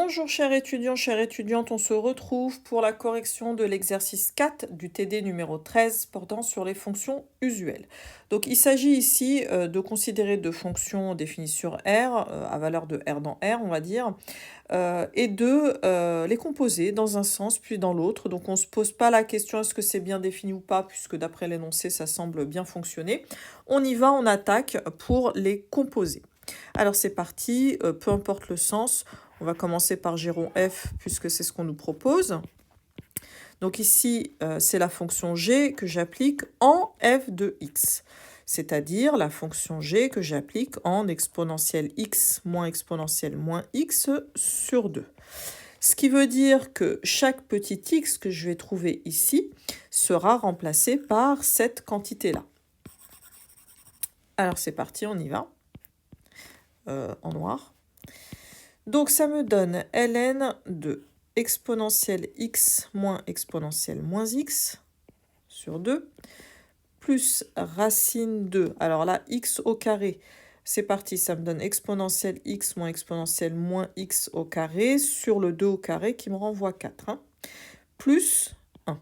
Bonjour chers étudiants, chères étudiantes, on se retrouve pour la correction de l'exercice 4 du TD numéro 13 portant sur les fonctions usuelles. Donc il s'agit ici de considérer deux fonctions définies sur R, à valeur de R dans R on va dire, et de les composer dans un sens puis dans l'autre. Donc on ne se pose pas la question est-ce que c'est bien défini ou pas, puisque d'après l'énoncé ça semble bien fonctionner. On y va, on attaque pour les composer. Alors c'est parti, peu importe le sens, on va commencer par g rond f puisque c'est ce qu'on nous propose. Donc ici, c'est la fonction g que j'applique en f de x, c'est-à-dire la fonction g que j'applique en exponentielle x moins x sur 2. Ce qui veut dire que chaque petit x que je vais trouver ici sera remplacé par cette quantité-là. Alors c'est parti, on y va. En noir. Donc ça me donne ln de exponentielle x moins x sur 2 plus racine de, alors là x au carré, c'est parti, ça me donne exponentielle x moins x au carré sur le 2 au carré qui me renvoie 4, hein, plus 1.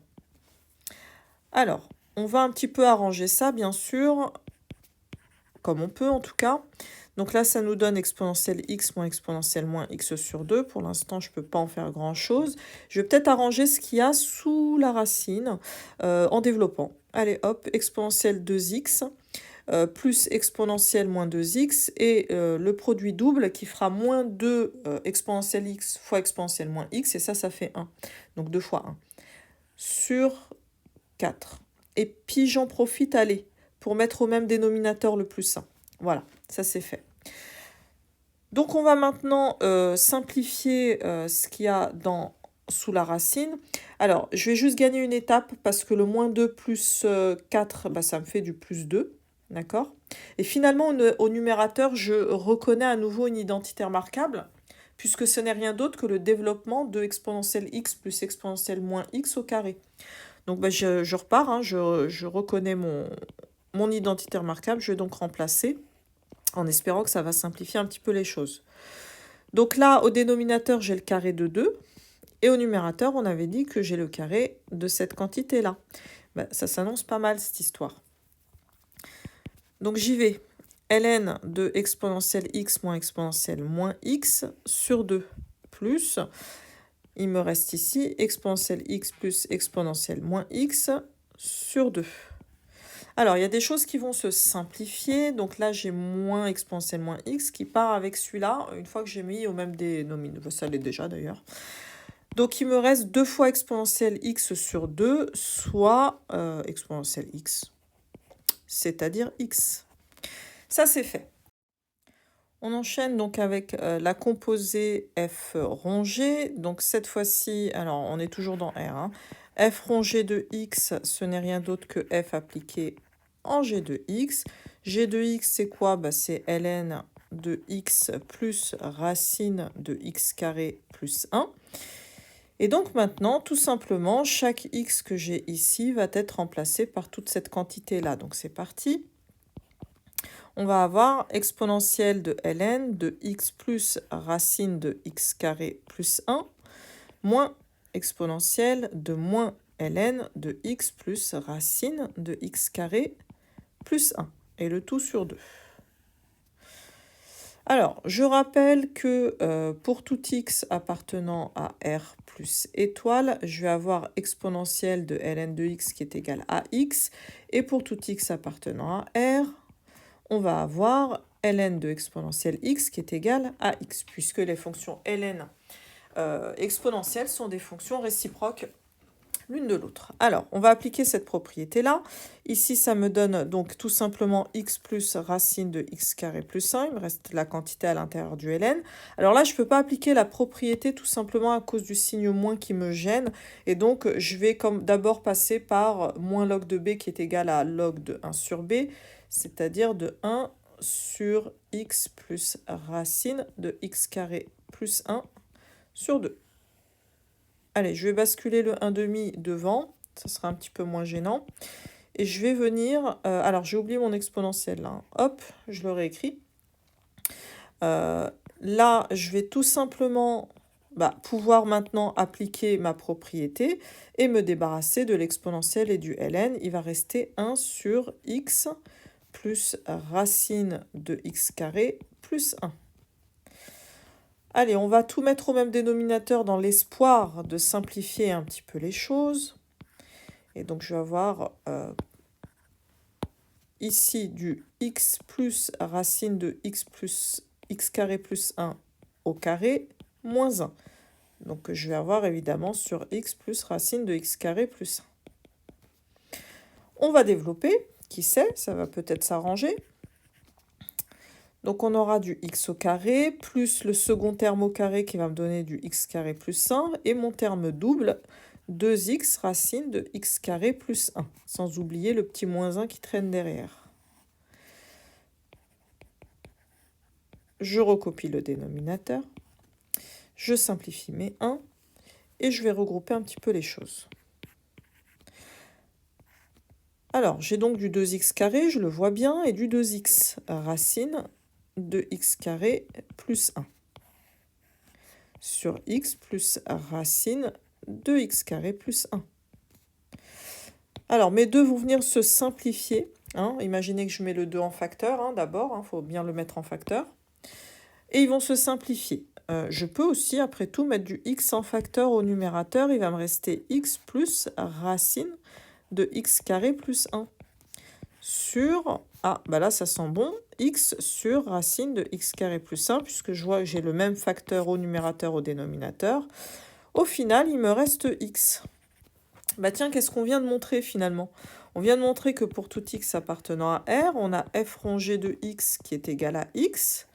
Alors, on va un petit peu arranger ça, bien sûr, comme on peut en tout cas. Donc là, ça nous donne exponentielle x moins x sur 2. Pour l'instant, je ne peux pas en faire grand-chose. Je vais peut-être arranger ce qu'il y a sous la racine en développant. Allez, hop, exponentielle 2x plus exponentielle moins 2x et le produit double qui fera moins 2 exponentielle x fois exponentielle moins x. Et ça fait 1. Donc 2 fois 1 sur 4. Et puis, j'en profite, allez, pour mettre au même dénominateur le plus 1. Voilà, ça c'est fait. Donc on va maintenant simplifier ce qu'il y a sous la racine. Alors, je vais juste gagner une étape parce que le moins 2 plus 4, bah, ça me fait du plus 2. D'accord? Et finalement, au numérateur, je reconnais à nouveau une identité remarquable, puisque ce n'est rien d'autre que le développement de exponentielle x plus exponentielle moins x au carré. Donc bah, je repars, hein, je reconnais mon identité remarquable, je vais donc remplacer en espérant que ça va simplifier un petit peu les choses. Donc là, au dénominateur, j'ai le carré de 2. Et au numérateur, on avait dit que j'ai le carré de cette quantité-là. Ben, ça s'annonce pas mal, cette histoire. Donc j'y vais. ln de exponentielle x moins x sur 2 plus, il me reste ici exponentielle x plus exponentielle moins x sur 2. Alors, il y a des choses qui vont se simplifier. Donc là, j'ai moins exponentielle moins x qui part avec celui-là, une fois que j'ai mis au même dénominateur. Ça l'est déjà d'ailleurs. Donc, il me reste 2 fois exponentielle x sur 2, soit exponentielle x, c'est-à-dire x. Ça, c'est fait. On enchaîne donc avec la composée f rongée. Donc cette fois-ci, alors on est toujours dans R, hein. F rongée de x, ce n'est rien d'autre que f appliqué en g de x. G de x, c'est quoi? Bah, c'est ln de x plus racine de x carré plus 1. Et donc maintenant, tout simplement, chaque x que j'ai ici va être remplacé par toute cette quantité-là. Donc c'est parti. On va avoir exponentielle de ln de x plus racine de x carré plus 1 moins exponentielle de moins ln de x plus racine de x carré plus 1. Et le tout sur 2. Alors, je rappelle que pour tout x appartenant à R plus étoile, je vais avoir exponentielle de ln de x qui est égale à x. Et pour tout x appartenant à R, on va avoir ln de exponentielle x qui est égale à x, puisque les fonctions ln exponentielles sont des fonctions réciproques l'une de l'autre. Alors, on va appliquer cette propriété-là. Ici, ça me donne donc tout simplement x plus racine de x carré plus 1. Il me reste la quantité à l'intérieur du ln. Alors là, je ne peux pas appliquer la propriété tout simplement à cause du signe moins qui me gêne. Et donc, je vais d'abord passer par moins log de b qui est égal à log de 1 sur b, c'est-à-dire de 1 sur x plus racine de x carré plus 1 sur 2. Allez, je vais basculer le 1/2 devant, ça sera un petit peu moins gênant. Et je vais venir, alors j'ai oublié mon exponentielle là, hop, je le réécris. Là, je vais tout simplement pouvoir maintenant appliquer ma propriété et me débarrasser de l'exponentielle et du ln. Il va rester 1 sur x plus racine de x carré plus 1. Allez, on va tout mettre au même dénominateur dans l'espoir de simplifier un petit peu les choses. Et donc, je vais avoir ici du x plus racine de x plus x carré plus 1 au carré moins 1. Donc, je vais avoir évidemment sur x plus racine de x carré plus 1. On va développer, qui sait, ça va peut-être s'arranger. Donc, on aura du x au carré, plus le second terme au carré qui va me donner du x carré plus 1, et mon terme double, 2x racine de x carré plus 1, sans oublier le petit moins 1 qui traîne derrière. Je recopie le dénominateur, je simplifie mes 1, et je vais regrouper un petit peu les choses. Alors, j'ai donc du 2x carré, je le vois bien, et du 2x racine de x carré plus 1 sur x plus racine de x carré plus 1. Alors, mes 2 vont venir se simplifier. Imaginez que je mets le 2 en facteur d'abord, faut bien le mettre en facteur. Et ils vont se simplifier. Je peux aussi, après tout, mettre du x en facteur au numérateur. Il va me rester x plus racine de x carré plus 1 sur, là ça sent bon, x sur racine de x carré plus 1, puisque je vois que j'ai le même facteur au numérateur, au dénominateur. Au final, il me reste x. Tiens, qu'est-ce qu'on vient de montrer finalement? On vient de montrer que pour tout x appartenant à R, on a f rongé de x qui est égal à x.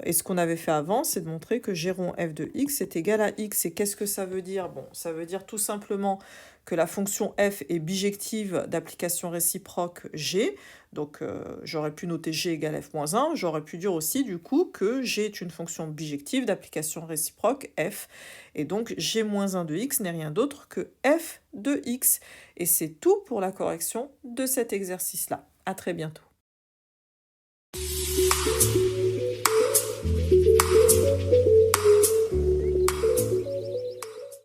Et ce qu'on avait fait avant, c'est de montrer que g rond f de x est égal à x. Et qu'est-ce que ça veut dire? Bon, ça veut dire tout simplement que la fonction f est bijective d'application réciproque g. Donc, j'aurais pu noter g égale f moins 1. J'aurais pu dire aussi, du coup, que g est une fonction bijective d'application réciproque f. Et donc, g moins 1 de x n'est rien d'autre que f de x. Et c'est tout pour la correction de cet exercice-là. À très bientôt.